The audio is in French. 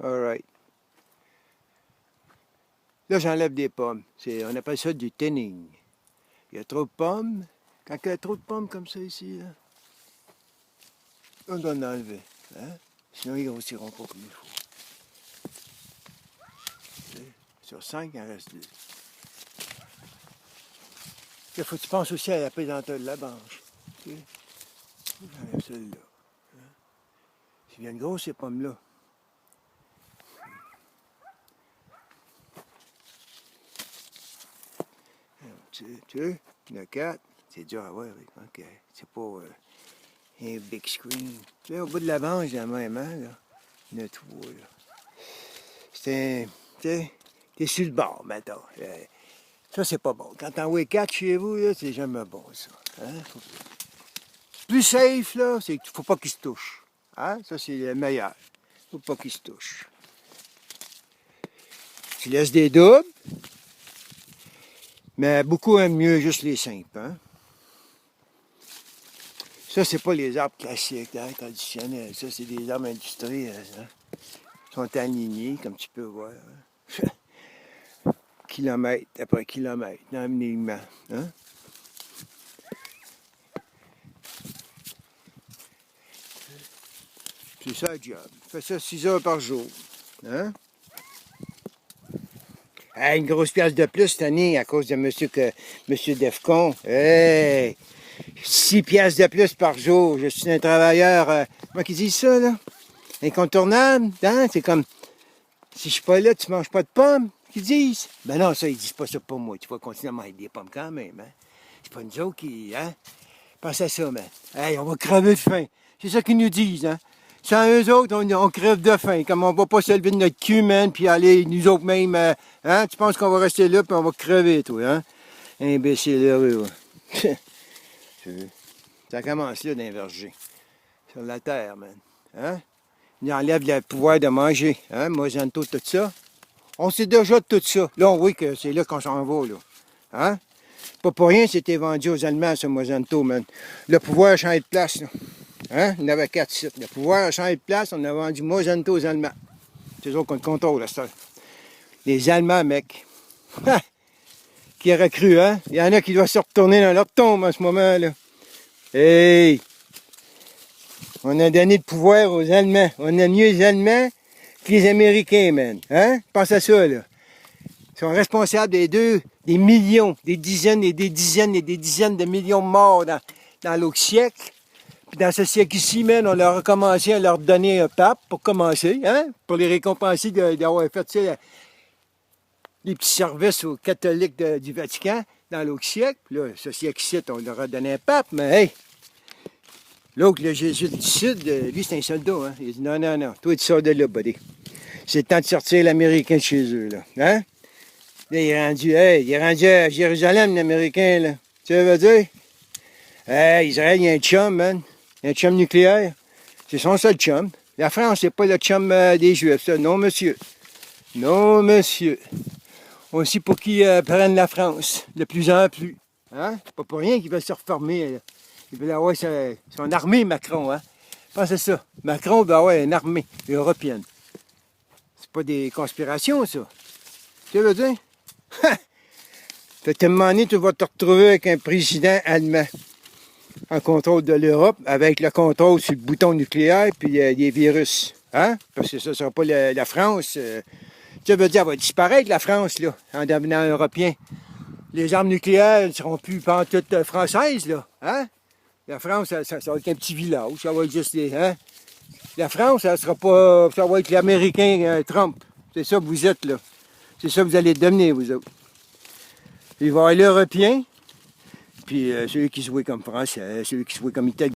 Alright. Là, j'enlève des pommes. On appelle ça du thinning. Il y a trop de pommes. Quand il y a trop de pommes comme ça ici, là, on doit en enlever. Hein? Sinon, ils ne grossiront pas comme il faut. Sur 5, il en reste 2. Il faut que tu penses aussi à la pesanteur de la branche. Okay? J'enlève celle-là. Hein? S'il y a une grosse, ces pommes-là. Tu veux? Il y en a 4. C'est dur à voir. OK. C'est pas un big screen. Tu sais, au bout de la branche, la même, là. Il y en a 3, là. C'est tu sais, t'es sur le bord, maintenant. Ça, c'est pas bon. Quand t'en vois 4 chez vous, là, c'est jamais bon, ça. Hein? Plus safe, là, c'est qu'il faut pas qu'ils se touchent. Hein? Ça, c'est le meilleur. Faut pas qu'ils se touchent. Tu laisses des doubles, mais beaucoup aiment mieux juste les simples. Hein? Ça, c'est pas les arbres classiques, hein, traditionnels. Ça, c'est des arbres industriels. Hein? Ils sont alignés, comme tu peux voir. Hein? Kilomètre après kilomètre, dans l'alignement. Hein? C'est ça le job. Fais ça 6 heures par jour. Hein? Hey, une grosse pièce de plus cette année à cause de monsieur Defcon. Hey! 6 pièces de plus par jour. Je suis un travailleur, comment qu'ils disent ça, là? Incontournable. Hein? C'est comme, si je suis pas là, tu manges pas de pommes. Qu'ils disent? Ben non, ça, ils disent pas ça pour moi. Tu vas continuer à manger des pommes quand même. Hein? C'est pas nous autres qui, hein? Pense à ça, man. Hey, on va crever de faim. C'est ça qu'ils nous disent, hein? Sans eux autres, on crève de faim. Comme on va pas se lever de notre cul, man, puis aller, nous autres même, hein? Tu penses qu'on va rester là, puis on va crever, toi, hein? Imbécile heureux, ouais. Ça commence là, d'un verger. Sur la terre, man. Hein? Il enlève le pouvoir de manger, hein? Monsanto, tout ça. On sait déjà de tout ça. Là, on voit que c'est là qu'on s'en va, là. Hein? Pas pour rien, c'était vendu aux Allemands, ce Monsanto, man. Le pouvoir a changé de place, là. Hein? Il y en avait 4 sites. Le pouvoir a changé de place, on a vendu Monsanto aux Allemands. C'est eux qu'on le contrôle, là, ça. Les Allemands, mec. Qui aurait cru, hein? Il y en a qui doivent se retourner dans leur tombe en ce moment, là. Hey! On a donné le pouvoir aux Allemands. On a mieux les Allemands que les Américains, man. Hein? Pense à ça, là. Ils sont responsables des millions, des dizaines et des dizaines et des dizaines de millions de morts dans l'autre siècle. Puis dans ce siècle-ci, man, on leur a commencé à leur donner un pape pour commencer, hein? Pour les récompenser d'avoir fait, tu sais, les petits services aux catholiques du Vatican dans l'autre siècle. Puis là, ce siècle-ci, on leur a donné un pape, mais hey! L'autre, le jésuite du Sud, lui, c'est un soldat, hein? Il dit non, non, non, toi, tu sors de là, buddy. C'est le temps de sortir l'Américain de chez eux, là. Hein? Là, il est rendu à Jérusalem, l'Américain, là. Tu veux dire? Hey, Israël, il y a un chum, man. Il y a un chum nucléaire. C'est son seul chum. La France, c'est pas le chum des Juifs, ça. Non, monsieur. Non, monsieur. Aussi pour qu'ils prennent la France, de plus en plus. Hein? C'est pas pour rien qu'ils veulent se reformer, là. Il veut avoir son armée, Macron, hein? Pense à ça. Macron veut avoir une armée européenne. C'est pas des conspirations, ça. Tu veux dire? Fait que à un moment donné, tu vas te retrouver avec un président allemand en contrôle de l'Europe, avec le contrôle sur le bouton nucléaire puis les virus. Hein? Parce que ça ne sera pas la France. Tu veux dire, elle va disparaître, la France, là, en devenant européen. Les armes nucléaires ne seront plus pantoute françaises, là. Hein? La France, ça va être un petit village. Ça va être juste les. Hein? La France, ça sera pas. Ça va être l'Américain Trump. C'est ça que vous êtes, là. C'est ça que vous allez devenir, vous autres. Il va y avoir l'Européen, puis celui qui se voit comme Français, celui qui se voit comme Italien.